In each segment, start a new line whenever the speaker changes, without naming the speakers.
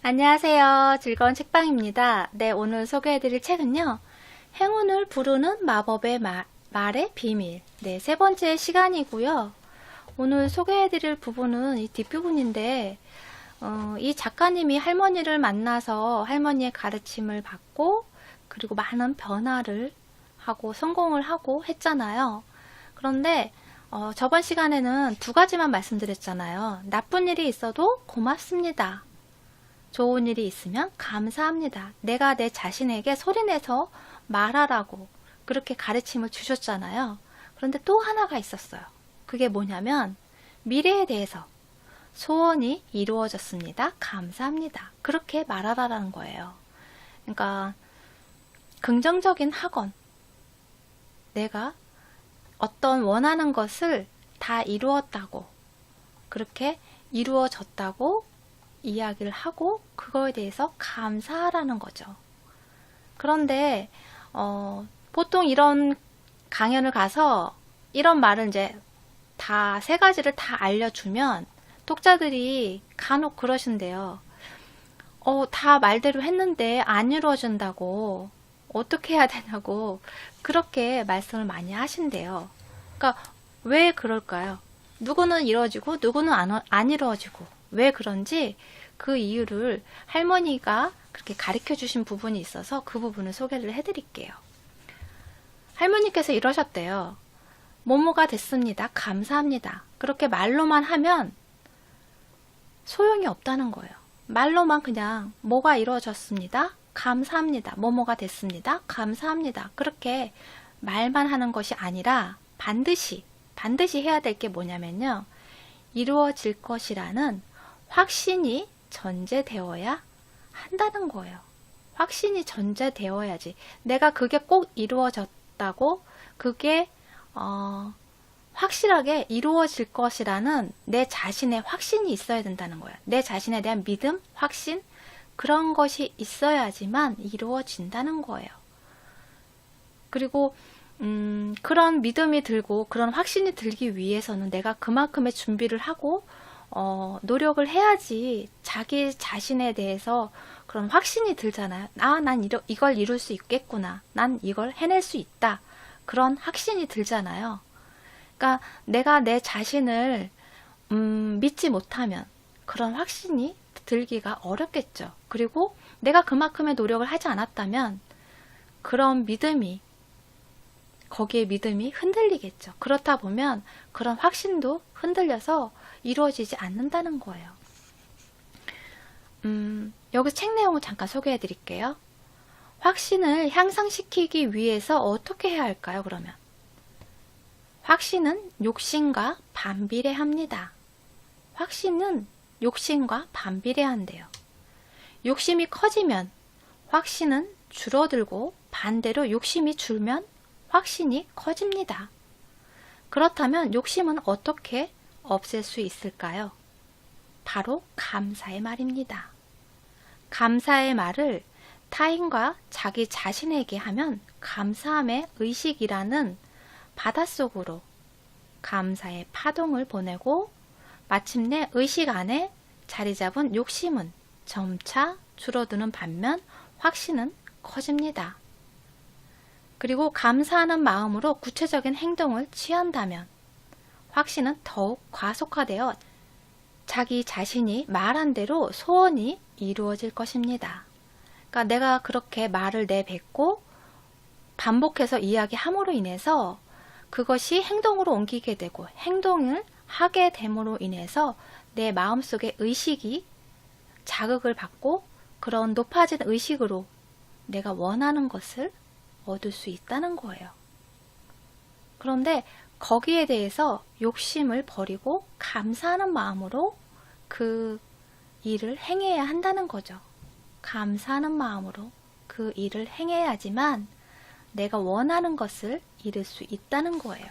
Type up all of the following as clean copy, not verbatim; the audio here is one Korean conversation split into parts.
안녕하세요. 즐거운 책방입니다. 네, 오늘 소개해드릴 책은요. 행운을 부르는 마법의 말의 비밀. 네, 세 번째 시간이고요. 오늘 소개해드릴 부분은 이 뒷부분인데 이 작가님이 할머니를 만나서 할머니의 가르침을 받고 그리고 많은 변화를 하고 성공을 하고 했잖아요. 그런데 저번 시간에는 두 가지만 말씀드렸잖아요. 나쁜 일이 있어도 고맙습니다. 좋은 일이 있으면 감사합니다. 내가 내 자신에게 소리내서 말하라고 그렇게 가르침을 주셨잖아요. 그런데 또 하나가 있었어요. 그게 뭐냐면 미래에 대해서 소원이 이루어졌습니다. 감사합니다. 그렇게 말하라는 거예요. 그러니까 긍정적인 학원, 내가 어떤 원하는 것을 다 이루었다고, 그렇게 이루어졌다고 이야기를 하고 그거에 대해서 감사하라는 거죠. 그런데 보통 이런 강연을 가서 이런 말을 이제 다 세 가지를 다 알려주면 독자들이 간혹 그러신대요. 다 말대로 했는데 안 이루어진다고 어떻게 해야 되냐고 그렇게 말씀을 많이 하신대요. 그러니까 왜 그럴까요? 누구는 이루어지고 누구는 안 이루어지고 왜 그런지 그 이유를 할머니가 그렇게 가르쳐 주신 부분이 있어서 그 부분을 소개를 해드릴게요. 할머니께서 이러셨대요. 뭐뭐가 됐습니다. 감사합니다. 그렇게 말로만 하면 소용이 없다는 거예요. 말로만 그냥 뭐가 이루어졌습니다. 감사합니다. 뭐뭐가 됐습니다. 감사합니다. 그렇게 말만 하는 것이 아니라 반드시 해야 될 게 뭐냐면요. 이루어질 것이라는 확신이 전제되어야 한다는 거예요. 확신이 전제되어야지. 내가 그게 꼭 이루어졌다고 그게 확실하게 이루어질 것이라는 내 자신의 확신이 있어야 된다는 거예요. 내 자신에 대한 믿음, 확신 그런 것이 있어야지만 이루어진다는 거예요. 그리고 그런 믿음이 들고 그런 확신이 들기 위해서는 내가 그만큼의 준비를 하고 노력을 해야지 자기 자신에 대해서 그런 확신이 들잖아요. 난 이걸 이룰 수 있겠구나. 난 이걸 해낼 수 있다. 그런 확신이 들잖아요. 그러니까 내가 내 자신을 믿지 못하면 그런 확신이 들기가 어렵겠죠. 그리고 내가 그만큼의 노력을 하지 않았다면 그런 믿음이 거기에 믿음이 흔들리겠죠. 그렇다 보면 그런 확신도 흔들려서 이루어지지 않는다는 거예요. 여기서 책 내용을 잠깐 소개해 드릴게요. 확신을 향상시키기 위해서 어떻게 해야 할까요, 그러면? 확신은 욕심과 반비례합니다. 확신은 욕심과 반비례한대요. 욕심이 커지면 확신은 줄어들고 반대로 욕심이 줄면 확신이 커집니다. 그렇다면 욕심은 어떻게 없앨 수 있을까요? 바로 감사의 말입니다. 감사의 말을 타인과 자기 자신에게 하면 감사함의 의식이라는 바닷속으로 감사의 파동을 보내고 마침내 의식 안에 자리 잡은 욕심은 점차 줄어드는 반면 확신은 커집니다. 그리고 감사하는 마음으로 구체적인 행동을 취한다면 확신은 더욱 과속화되어 자기 자신이 말한 대로 소원이 이루어질 것입니다. 그러니까 내가 그렇게 말을 내뱉고 반복해서 이야기함으로 인해서 그것이 행동으로 옮기게 되고 행동을 하게 됨으로 인해서 내 마음속의 의식이 자극을 받고 그런 높아진 의식으로 내가 원하는 것을 얻을 수 있다는 거예요. 그런데 거기에 대해서 욕심을 버리고 감사하는 마음으로 그 일을 행해야 한다는 거죠. 감사하는 마음으로 그 일을 행해야지만 내가 원하는 것을 이룰 수 있다는 거예요.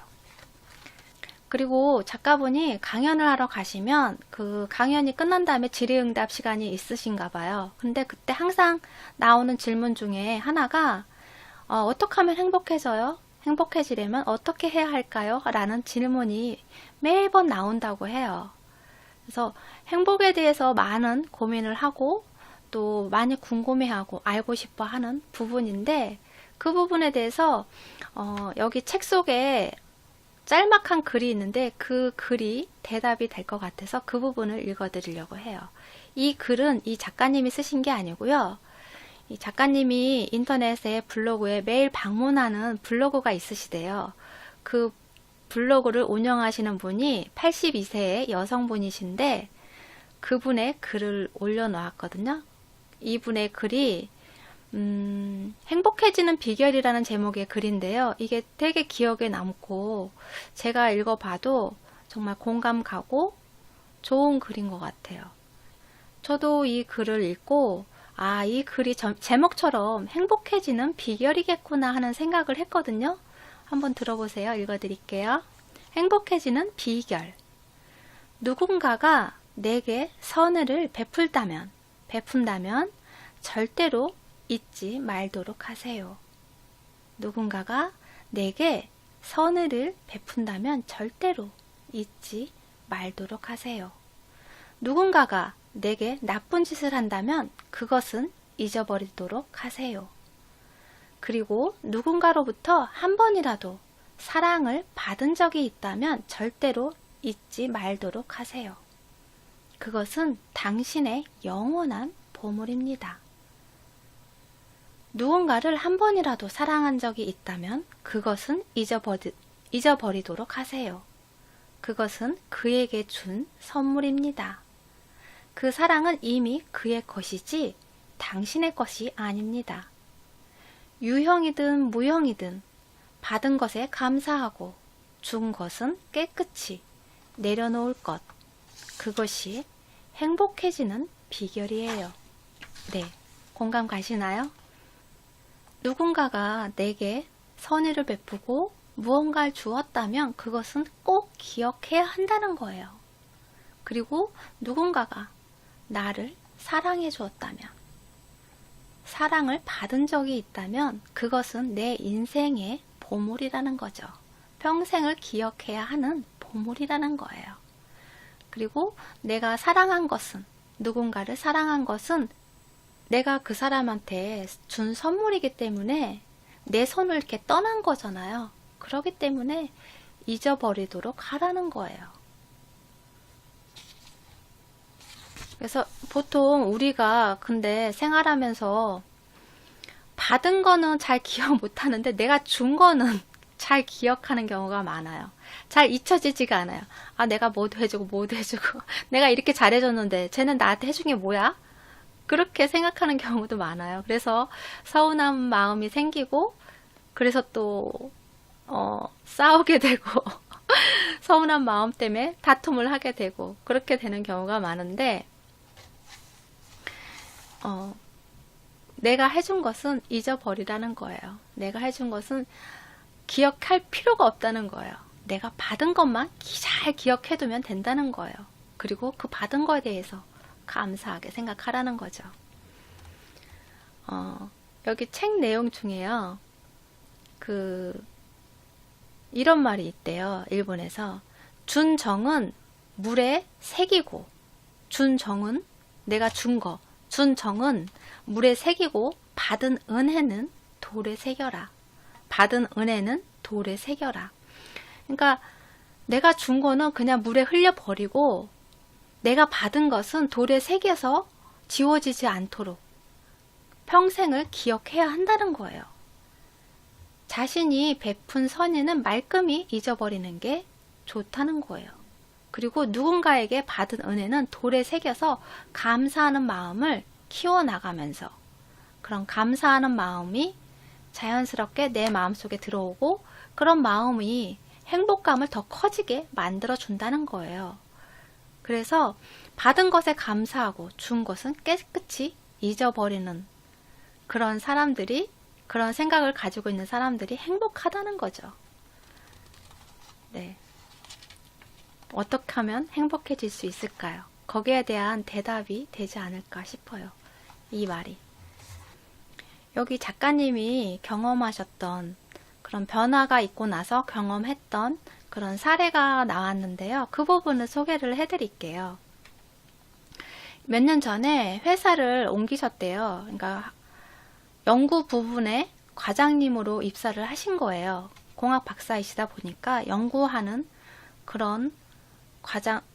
그리고 작가분이 강연을 하러 가시면 그 강연이 끝난 다음에 질의응답 시간이 있으신가 봐요. 근데 그때 항상 나오는 질문 중에 하나가 어떻게 하면 행복해져요? 행복해지려면 어떻게 해야 할까요? 라는 질문이 매번 나온다고 해요. 그래서 행복에 대해서 많은 고민을 하고 또 많이 궁금해하고 알고 싶어 하는 부분인데, 그 부분에 대해서 여기 책 속에 짤막한 글이 있는데 그 글이 대답이 될 것 같아서 그 부분을 읽어드리려고 해요. 이 글은 이 작가님이 쓰신 게 아니고요. 이 작가님이 인터넷에 블로그에 매일 방문하는 블로그가 있으시대요. 그 블로그를 운영하시는 분이 82세의 여성분이신데 그분의 글을 올려놓았거든요. 이분의 글이 행복해지는 비결이라는 제목의 글인데요. 이게 되게 기억에 남고 제가 읽어봐도 정말 공감 가고 좋은 글인 것 같아요. 저도 이 글을 읽고 이 글이 제목처럼 행복해지는 비결이겠구나 하는 생각을 했거든요. 한번 들어보세요. 읽어드릴게요. 행복해지는 비결. 누군가가 내게 선을 베푼다면 절대로 잊지 말도록 하세요. 누군가가 내게 선을 베푼다면 절대로 잊지 말도록 하세요. 누군가가 내게 나쁜 짓을 한다면 그것은 잊어버리도록 하세요. 그리고 누군가로부터 한 번이라도 사랑을 받은 적이 있다면 절대로 잊지 말도록 하세요. 그것은 당신의 영원한 보물입니다. 누군가를 한 번이라도 사랑한 적이 있다면 그것은 잊어버리도록 하세요. 그것은 그에게 준 선물입니다. 그 사랑은 이미 그의 것이지 당신의 것이 아닙니다. 유형이든 무형이든 받은 것에 감사하고 준 것은 깨끗이 내려놓을 것. 그것이 행복해지는 비결이에요. 네, 공감 가시나요? 누군가가 내게 선의를 베푸고 무언가를 주었다면 그것은 꼭 기억해야 한다는 거예요. 그리고 누군가가 나를 사랑해 주었다면, 사랑을 받은 적이 있다면 그것은 내 인생의 보물이라는 거죠. 평생을 기억해야 하는 보물이라는 거예요. 그리고 내가 사랑한 것은, 누군가를 사랑한 것은 내가 그 사람한테 준 선물이기 때문에 내 손을 이렇게 떠난 거잖아요. 그렇기 때문에 잊어버리도록 하라는 거예요. 그래서 보통 우리가 근데 생활하면서 받은 거는 잘 기억 못 하는데 내가 준 거는 잘 기억하는 경우가 많아요. 잘 잊혀지지가 않아요. 내가 뭐도 해주고 내가 이렇게 잘해줬는데 쟤는 나한테 해준 게 뭐야? 그렇게 생각하는 경우도 많아요. 그래서 서운한 마음이 생기고 그래서 또 싸우게 되고 서운한 마음 때문에 다툼을 하게 되고 그렇게 되는 경우가 많은데 내가 해준 것은 잊어버리라는 거예요. 내가 해준 것은 기억할 필요가 없다는 거예요. 내가 받은 것만 잘 기억해두면 된다는 거예요. 그리고 그 받은 거에 대해서 감사하게 생각하라는 거죠. 여기 책 내용 중에요. 이런 말이 있대요. 일본에서. 준 정은 물에 새기고, 준 정은 내가 준 거, 준 정은 물에 새기고 받은 은혜는 돌에 새겨라. 받은 은혜는 돌에 새겨라. 그러니까 내가 준 거는 그냥 물에 흘려버리고 내가 받은 것은 돌에 새겨서 지워지지 않도록 평생을 기억해야 한다는 거예요. 자신이 베푼 선의는 말끔히 잊어버리는 게 좋다는 거예요. 그리고 누군가에게 받은 은혜는 돌에 새겨서 감사하는 마음을 키워나가면서 그런 감사하는 마음이 자연스럽게 내 마음속에 들어오고 그런 마음이 행복감을 더 커지게 만들어준다는 거예요. 그래서 받은 것에 감사하고 준 것은 깨끗이 잊어버리는 그런 사람들이, 그런 생각을 가지고 있는 사람들이 행복하다는 거죠. 네. 어떻게 하면 행복해질 수 있을까요? 거기에 대한 대답이 되지 않을까 싶어요. 이 말이. 여기 작가님이 경험하셨던 그런 변화가 있고 나서 경험했던 그런 사례가 나왔는데요. 그 부분을 소개를 해드릴게요. 몇 년 전에 회사를 옮기셨대요. 그러니까 연구 부분에 과장님으로 입사를 하신 거예요. 공학 박사이시다 보니까 연구하는 그런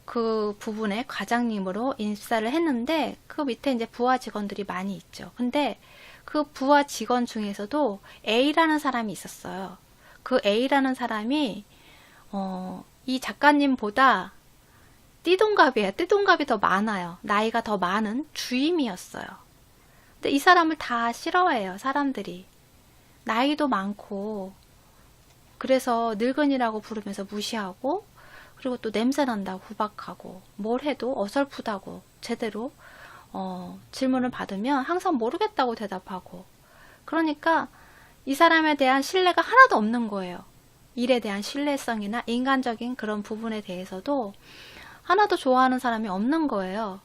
그 부분에 과장님으로 입사를 했는데, 그 밑에 이제 부하 직원들이 많이 있죠. 근데 그 부하 직원 중에서도 A라는 사람이 있었어요. 그 A라는 사람이 이 작가님보다 띠동갑이에요. 띠동갑이 더 많아요. 나이가 더 많은 주임이었어요. 근데 이 사람을 다 싫어해요, 사람들이. 나이도 많고, 그래서 늙은이라고 부르면서 무시하고, 그리고 또 냄새 난다고 구박하고, 뭘 해도 어설프다고 제대로 질문을 받으면 항상 모르겠다고 대답하고, 그러니까 이 사람에 대한 신뢰가 하나도 없는 거예요. 일에 대한 신뢰성이나 인간적인 그런 부분에 대해서도 하나도 좋아하는 사람이 없는 거예요.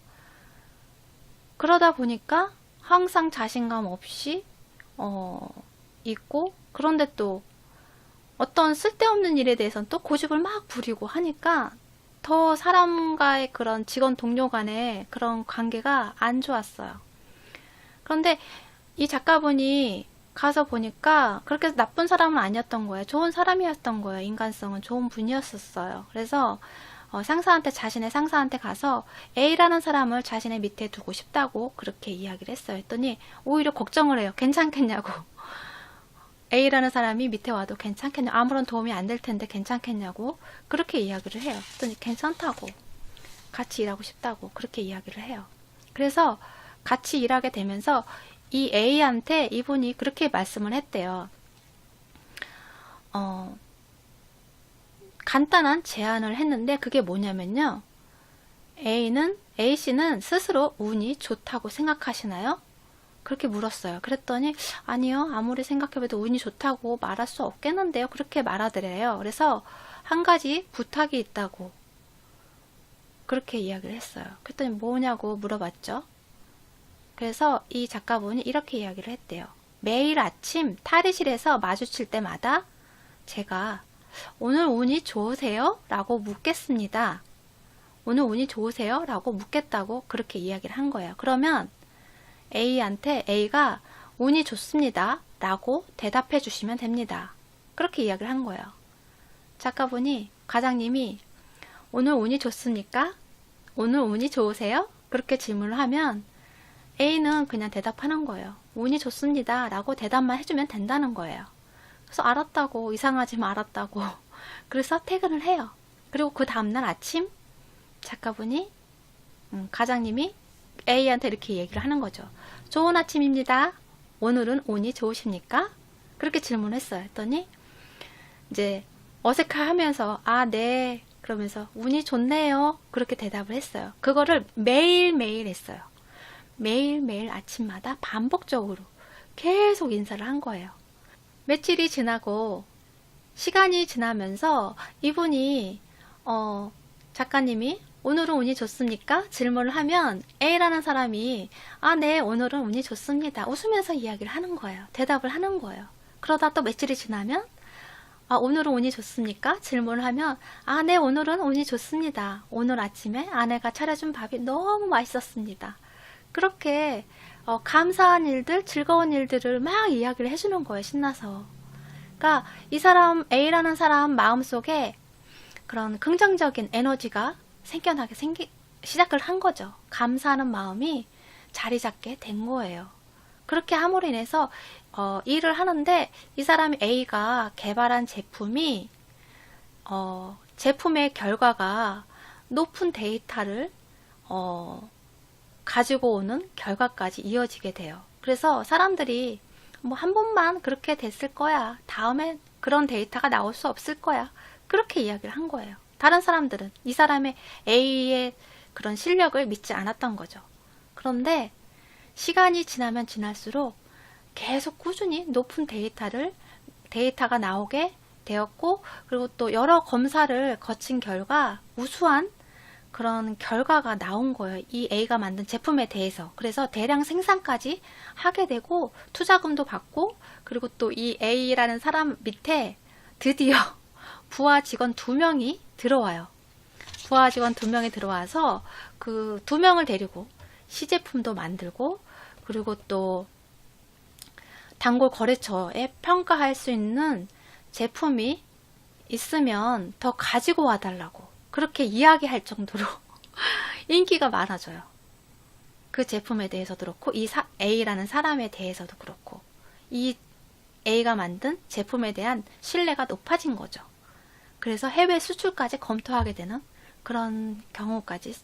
그러다 보니까 항상 자신감 없이 있고, 그런데 또 어떤 쓸데없는 일에 대해서는 또 고집을 막 부리고 하니까 더 사람과의 그런 직원 동료 간의 그런 관계가 안 좋았어요. 그런데 이 작가분이 가서 보니까 그렇게 나쁜 사람은 아니었던 거예요. 좋은 사람이었던 거예요. 인간성은 좋은 분이었었어요. 그래서 자신의 상사한테 가서 A라는 사람을 자신의 밑에 두고 싶다고 그렇게 이야기를 했어요. 했더니 오히려 걱정을 해요. 괜찮겠냐고. A라는 사람이 밑에 와도 괜찮겠냐고. 아무런 도움이 안 될 텐데 괜찮겠냐고. 그렇게 이야기를 해요. 했더니 괜찮다고. 같이 일하고 싶다고. 그렇게 이야기를 해요. 그래서 같이 일하게 되면서 이 A한테 이분이 그렇게 말씀을 했대요. 간단한 제안을 했는데 그게 뭐냐면요. A씨는 스스로 운이 좋다고 생각하시나요? 그렇게 물었어요. 그랬더니 아니요. 아무리 생각해봐도 운이 좋다고 말할 수 없겠는데요. 그렇게 말하더래요. 그래서 한 가지 부탁이 있다고 그렇게 이야기를 했어요. 그랬더니 뭐냐고 물어봤죠. 그래서 이 작가분이 이렇게 이야기를 했대요. 매일 아침 탈의실에서 마주칠 때마다 제가 오늘 운이 좋으세요? 라고 묻겠습니다. 오늘 운이 좋으세요? 라고 묻겠다고 그렇게 이야기를 한 거예요. 그러면 A한테 A가 운이 좋습니다. 라고 대답해 주시면 됩니다. 그렇게 이야기를 한 거예요. 작가분이, 과장님이 오늘 운이 좋습니까? 오늘 운이 좋으세요? 그렇게 질문을 하면 A는 그냥 대답하는 거예요. 운이 좋습니다. 라고 대답만 해주면 된다는 거예요. 그래서 알았다고, 이상하지만 알았다고. 그래서 퇴근을 해요. 그리고 그 다음날 아침 작가분이, 과장님이 A한테 이렇게 얘기를 하는 거죠. 좋은 아침입니다. 오늘은 운이 좋으십니까? 그렇게 질문했어요. 했더니 이제 어색해하면서 아, 네. 그러면서 운이 좋네요. 그렇게 대답을 했어요. 그거를 매일매일 했어요. 매일매일 아침마다 반복적으로 계속 인사를 한 거예요. 며칠이 지나고 시간이 지나면서 이분이 작가님이 오늘은 운이 좋습니까? 질문을 하면 A라는 사람이 아, 네, 오늘은 운이 좋습니다. 웃으면서 이야기를 하는 거예요. 대답을 하는 거예요. 그러다 또 며칠이 지나면 아, 오늘은 운이 좋습니까? 질문을 하면 아, 네, 오늘은 운이 좋습니다. 오늘 아침에 아내가 차려준 밥이 너무 맛있었습니다. 그렇게 감사한 일들, 즐거운 일들을 막 이야기를 해주는 거예요. 신나서. 그러니까 이 사람, A라는 사람 마음속에 그런 긍정적인 에너지가 생겨나게 시작을 한 거죠. 감사하는 마음이 자리 잡게 된 거예요. 그렇게 함으로 인해서 일을 하는데 이 사람이 A가 개발한 제품이 제품의 결과가 높은 데이터를 가지고 오는 결과까지 이어지게 돼요. 그래서 사람들이 뭐 한 번만 그렇게 됐을 거야. 다음에 그런 데이터가 나올 수 없을 거야. 그렇게 이야기를 한 거예요. 다른 사람들은 이 사람의 A의 그런 실력을 믿지 않았던 거죠. 그런데 시간이 지나면 지날수록 계속 꾸준히 높은 데이터가 나오게 되었고, 그리고 또 여러 검사를 거친 결과 우수한 그런 결과가 나온 거예요. 이 A가 만든 제품에 대해서. 그래서 대량 생산까지 하게 되고 투자금도 받고, 그리고 또 이 A라는 사람 밑에 드디어 부하 직원 2명이 들어와요. 부하 직원 2명이 들어와서 그 2명을 데리고 시제품도 만들고, 그리고 또 단골 거래처에 평가할 수 있는 제품이 있으면 더 가지고 와달라고 그렇게 이야기할 정도로 인기가 많아져요. 그 제품에 대해서도 그렇고, 이 A라는 사람에 대해서도 그렇고, 이 A가 만든 제품에 대한 신뢰가 높아진 거죠. 그래서 해외 수출까지 검토하게 되는 그런 경우까지,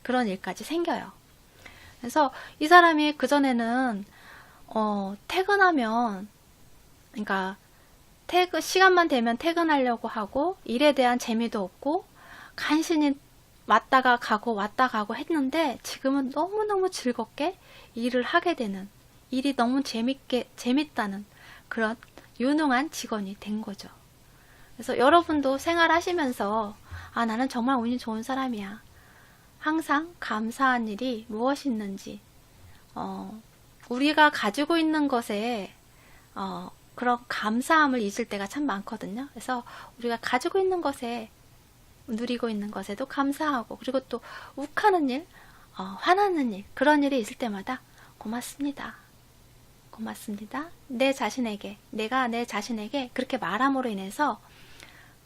그런 일까지 생겨요. 그래서 이 사람이 그전에는 퇴근하면, 그러니까 시간만 되면 퇴근하려고 하고 일에 대한 재미도 없고 간신히 왔다가 가고 왔다 가고 했는데, 지금은 너무너무 즐겁게 일을 하게 되는, 일이 너무 재밌다는 그런 유능한 직원이 된 거죠. 그래서 여러분도 생활하시면서 나는 정말 운이 좋은 사람이야, 항상 감사한 일이 무엇이 있는지, 우리가 가지고 있는 것에 그런 감사함을 잊을 때가 참 많거든요. 그래서 우리가 가지고 있는 것에, 누리고 있는 것에도 감사하고, 그리고 또 욱하는 일, 화나는 일, 그런 일이 있을 때마다 고맙습니다, 고맙습니다, 내가 내 자신에게 그렇게 말함으로 인해서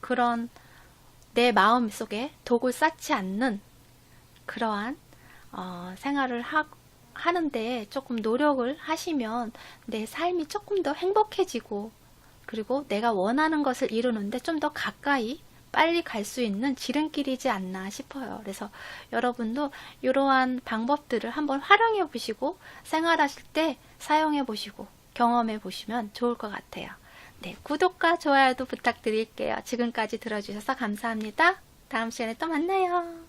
그런 내 마음 속에 독을 쌓지 않는 그러한 생활을 하는데 조금 노력을 하시면 내 삶이 조금 더 행복해지고, 그리고 내가 원하는 것을 이루는데 좀 더 가까이 빨리 갈 수 있는 지름길이지 않나 싶어요. 그래서 여러분도 이러한 방법들을 한번 활용해 보시고 생활하실 때 사용해 보시고 경험해 보시면 좋을 것 같아요. 네, 구독과 좋아요도 부탁드릴게요. 지금까지 들어주셔서 감사합니다. 다음 시간에 또 만나요.